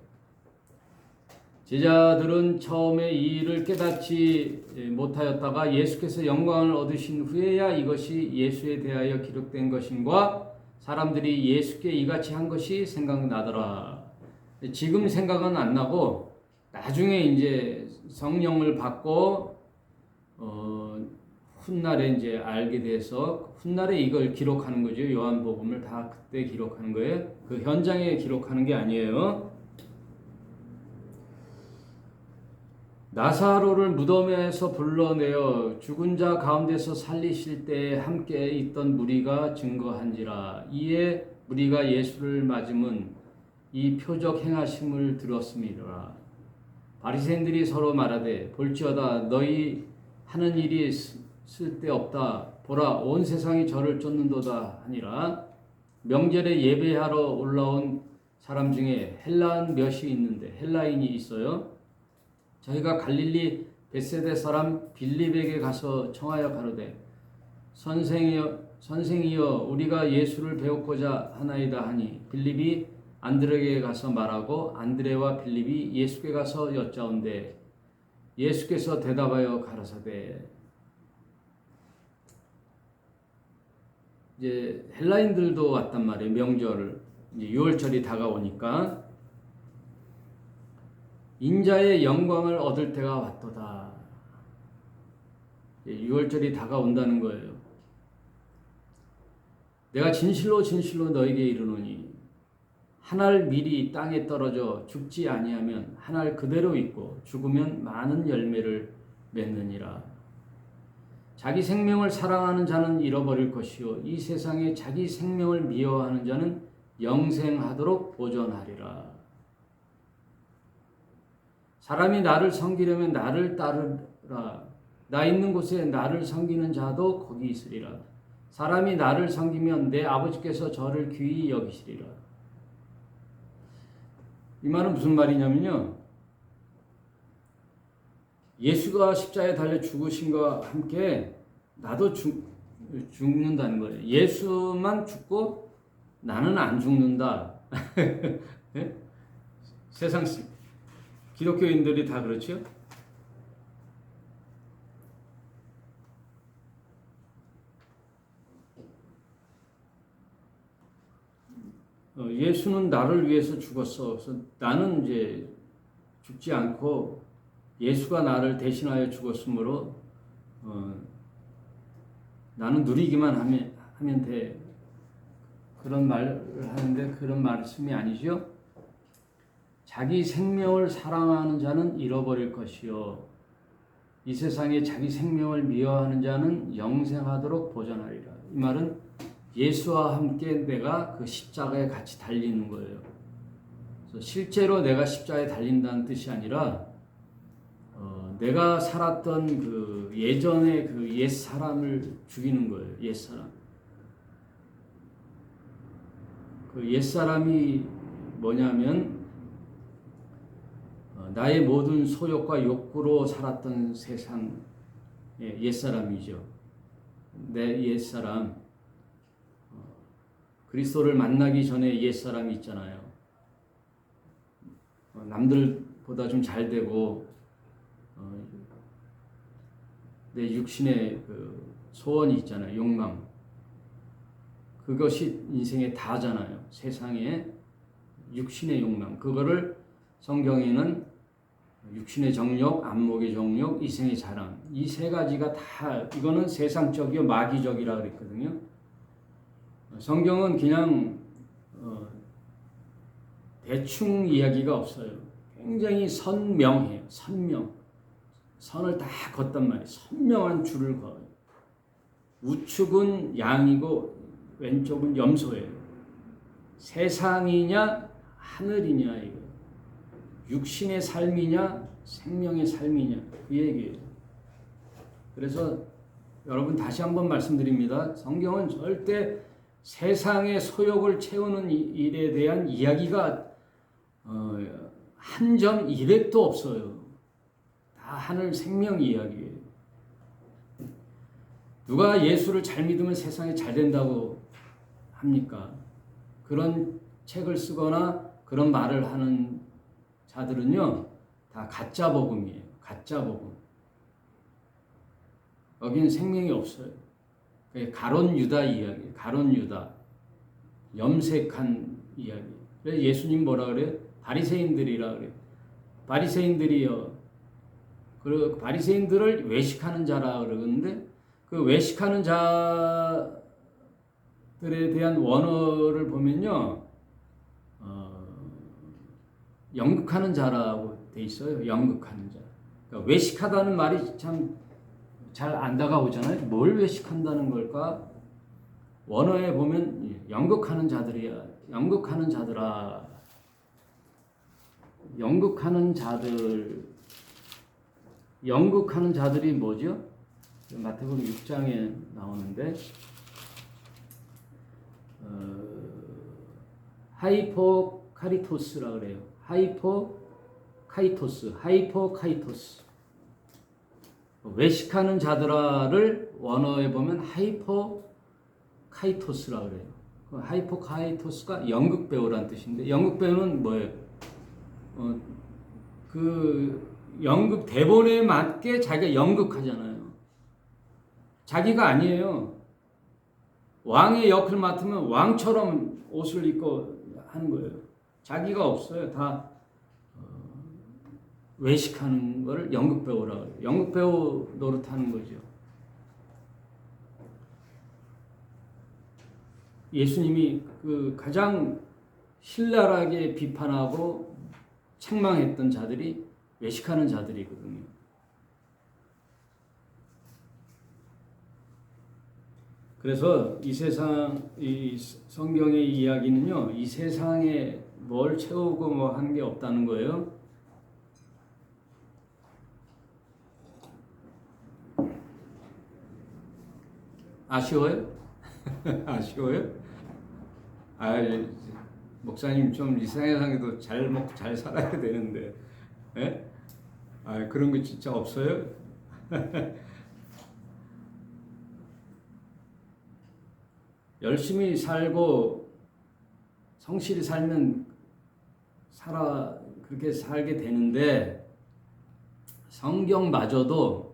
제자들은 처음에 이 일을 깨닫지 못하였다가 예수께서 영광을 얻으신 후에야 이것이 예수에 대하여 기록된 것인과 사람들이 예수께 이같이 한 것이 생각나더라. 지금 생각은 안 나고 나중에 이제 성령을 받고 훗날에 이제 알게 돼서 훗날에 이걸 기록하는 거죠. 요한복음을 다 그때 기록하는 거예요. 그 현장에 기록하는 게 아니에요. 나사로를 무덤에서 불러내어 죽은 자 가운데서 살리실 때에 함께 있던 무리가 증거한지라. 이에 무리가 예수를 맞음은 이 표적 행하심을 들었음이라. 바리새인들이 서로 말하되 볼지어다 너희 하는 일이 쓸데없다. 보라 온 세상이 저를 쫓는도다 하니라. 명절에 예배하러 올라온 사람 중에 헬라인 몇이 있는데 헬라인이 있어요. 저희가 갈릴리 벳세다 사람 빌립에게 가서 청하여 가로되 선생이여 우리가 예수를 배우고자 하나이다 하니 빌립이 안드레에게 가서 말하고 안드레와 빌립이 예수께 가서 여짜온대 예수께서 대답하여 가라사대. 이제 헬라인들도 왔단 말이에요. 명절 이제 6월절이 다가오니까 인자의 영광을 얻을 때가 왔도다. 6월절이 다가온다는 거예요. 내가 진실로 진실로 너에게 이르노니 한 알 미리 땅에 떨어져 죽지 아니하면 한 알 그대로 있고 죽으면 많은 열매를 맺느니라. 자기 생명을 사랑하는 자는 잃어버릴 것이요 이 세상에 자기 생명을 미워하는 자는 영생하도록 보존하리라. 사람이 나를 섬기려면 나를 따르라. 나 있는 곳에 나를 섬기는 자도 거기 있으리라. 사람이 나를 섬기면 내 아버지께서 저를 귀히 여기시리라. 이 말은 무슨 말이냐면요. 예수가 십자가에 달려 죽으신과 함께 나도 죽는다는 거예요. 예수만 죽고 나는 안 죽는다. 네? 세상 기독교인들이 다 그렇죠? 예수는 나를 위해서 죽었어. 그래서 나는 이제 죽지 않고 예수가 나를 대신하여 죽었으므로 나는 누리기만 하면 돼. 그런 말을 하는데 그런 말씀이 아니죠. 자기 생명을 사랑하는 자는 잃어버릴 것이요 이 세상에 자기 생명을 미워하는 자는 영생하도록 보존하리라. 이 말은 예수와 함께 내가 그 십자가에 같이 달리는 거예요. 그래서 실제로 내가 십자가에 달린다는 뜻이 아니라 내가 살았던 그 예전의 그 옛 사람을 죽이는 거예요. 옛 사람. 그 옛 사람이 뭐냐면 나의 모든 소욕과 욕구로 살았던 세상의 옛 사람이죠. 내 옛 사람. 그리스도를 만나기 전에 옛 사람이 있잖아요. 남들보다 좀 잘 되고 내 육신의 그 소원이 있잖아요. 욕망. 그것이 인생의 다잖아요. 세상에 육신의 욕망. 그거를 성경에는 육신의 정욕, 안목의 정욕, 이생의 자랑. 이 세 가지가 다 이거는 세상적이요 마귀적이라 그랬거든요. 성경은 그냥 대충 이야기가 없어요. 굉장히 선명해요. 선명. 선을 다 걷단 말이에요. 선명한 줄을 그어요. 우측은 양이고 왼쪽은 염소예요. 세상이냐 하늘이냐 이거. 육신의 삶이냐 생명의 삶이냐 그 얘기예요. 그래서 여러분 다시 한번 말씀드립니다. 성경은 절대 세상의 소욕을 채우는 일에 대한 이야기가 한 점 1획도 없어요. 다 하늘 생명 이야기예요. 누가 예수를 잘 믿으면 세상에 잘 된다고 합니까? 그런 책을 쓰거나 그런 말을 하는 자들은요, 다 가짜 복음이에요. 가짜 복음. 여기는 생명이 없어요. 가론 유다 이야기, 가론 유다, 염색한 이야기. 그래서 예수님 뭐라 그래요? 바리새인들이라 그래요. 바리새인들이요. 그 바리새인들을 외식하는 자라 그러는데 그 외식하는 자들에 대한 원어를 보면요, 연극하는 자라고 돼 있어요. 연극하는 자. 그러니까 외식하다는 말이 참 잘 안 다가오잖아요. 뭘 외식한다는 걸까? 원어에 보면 연극하는 자들이야. 연극하는 자들아. 연극하는 자들. 연극하는 자들이 뭐죠? 마태복음 6장에 나오는데 하이포카리토스라 그래요. 하이포카이토스. 외식하는 자들아를 원어에 보면 하이포카이토스라 그래요. 하이포카이토스가 연극 배우란 뜻인데 연극 배우는 뭐예요? 그 연극 대본에 맞게 자기가 연극하잖아요. 자기가 아니에요. 왕의 역을 맡으면 왕처럼 옷을 입고 하는 거예요. 자기가 없어요. 다 외식하는 거를 연극 배우라 그래요. 연극 배우 노릇하는 거죠. 예수님이 그 가장 신랄하게 비판하고 책망했던 자들이 외식하는 자들이거든요. 그래서 이 성경의 이야기는요, 이 세상에 뭘 채우고 뭐 한 게 없다는 거예요. 아쉬워요? 아쉬워요? 목사님 좀 이 세상에도 잘 먹고 잘 살아야 되는데, 예? 그런 거 진짜 없어요? 열심히 살고 성실히 살면 그렇게 살게 되는데 성경마저도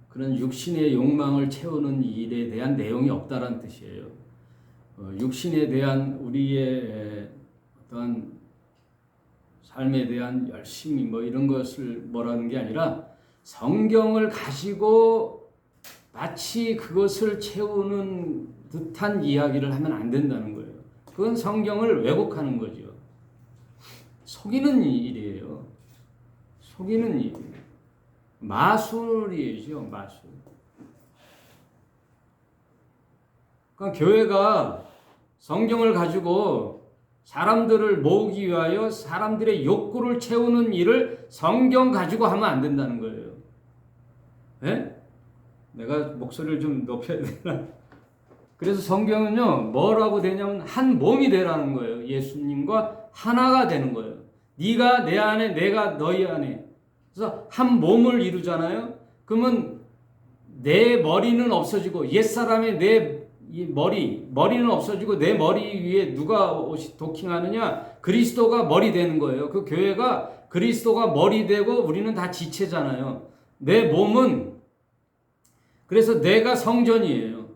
그런 육신의 욕망을 채우는 일에 대한 내용이 없다라는 뜻이에요. 육신에 대한 우리의 어떤 삶에 대한 열심히 뭐 이런 것을 뭐라는 게 아니라 성경을 가지고 마치 그것을 채우는 듯한 이야기를 하면 안 된다는 거예요. 그건 성경을 왜곡하는 거죠. 속이는 일이에요. 속이는 일. 마술이죠, 마술. 그러니까 교회가 성경을 가지고 사람들을 모으기 위하여 사람들의 욕구를 채우는 일을 성경 가지고 하면 안 된다는 거예요. 네? 내가 목소리를 좀 높여야 되나? 그래서 성경은요, 뭐라고 되냐면 한 몸이 되라는 거예요. 예수님과 하나가 되는 거예요. 네가 내 안에, 내가 너희 안에. 그래서 한 몸을 이루잖아요. 그러면 내 머리는 없어지고 옛사람의 내 머리는 없어지고 내 머리 위에 누가 도킹하느냐? 그리스도가 머리 되는 거예요. 그 교회가 그리스도가 머리 되고 우리는 다 지체잖아요. 내 몸은 그래서 내가 성전이에요.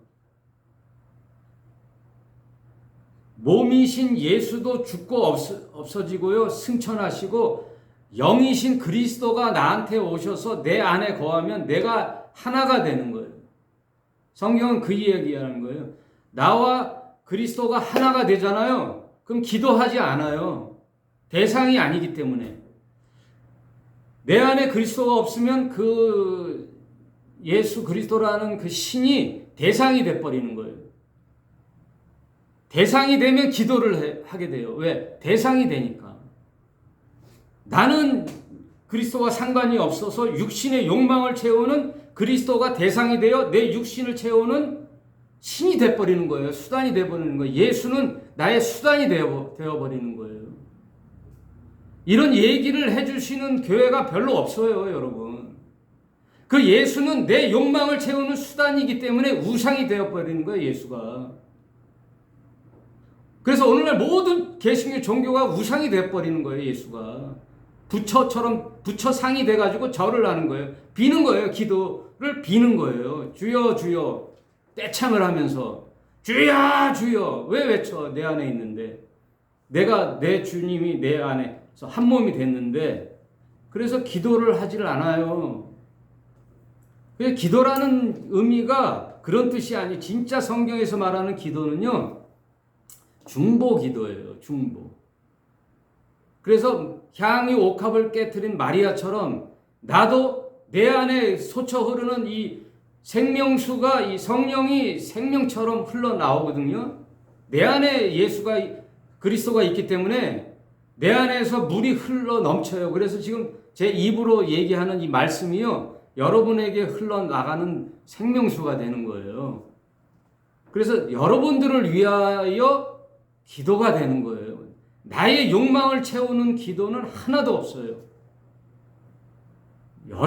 몸이신 예수도 죽고 없어지고요. 승천하시고 영이신 그리스도가 나한테 오셔서 내 안에 거하면 내가 하나가 되는 거예요. 성경은 그 얘기하는 거예요. 나와 그리스도가 하나가 되잖아요. 그럼 기도하지 않아요. 대상이 아니기 때문에. 내 안에 그리스도가 없으면 그 예수 그리스도라는 그 신이 대상이 돼버리는 거예요. 대상이 되면 기도를 하게 돼요. 왜? 대상이 되니까. 나는 그리스도와 상관이 없어서 육신의 욕망을 채우는 그리스도가 대상이 되어 내 육신을 채우는 신이 돼버리는 거예요. 수단이 돼버리는 거예요. 예수는 나의 수단이 되어버리는 거예요. 이런 얘기를 해주시는 교회가 별로 없어요, 여러분. 그 예수는 내 욕망을 채우는 수단이기 때문에 우상이 되어버리는 거예요, 예수가. 그래서 오늘날 모든 개신교 종교가 우상이 되어버리는 거예요, 예수가. 부처상이 돼가지고 절을 하는 거예요. 비는 거예요. 기도를 비는 거예요. 주여 주여 떼창을 하면서 주여 주여 왜 외쳐? 내 안에 있는데 내 주님이 내 안에서 한 몸이 됐는데 그래서 기도를 하지를 않아요. 그래서 기도라는 의미가 그런 뜻이 아니 진짜 성경에서 말하는 기도는요 중보 기도예요. 중보. 그래서 향유 옥합을 깨트린 마리아처럼 나도 내 안에 솟아 흐르는 이 생명수가 이 성령이 생명처럼 흘러나오거든요. 내 안에 그리스도가 있기 때문에 내 안에서 물이 흘러 넘쳐요. 그래서 지금 제 입으로 얘기하는 이 말씀이요. 여러분에게 흘러나가는 생명수가 되는 거예요. 그래서 여러분들을 위하여 기도가 되는 거예요. 나의 욕망을 채우는 기도는 하나도 없어요.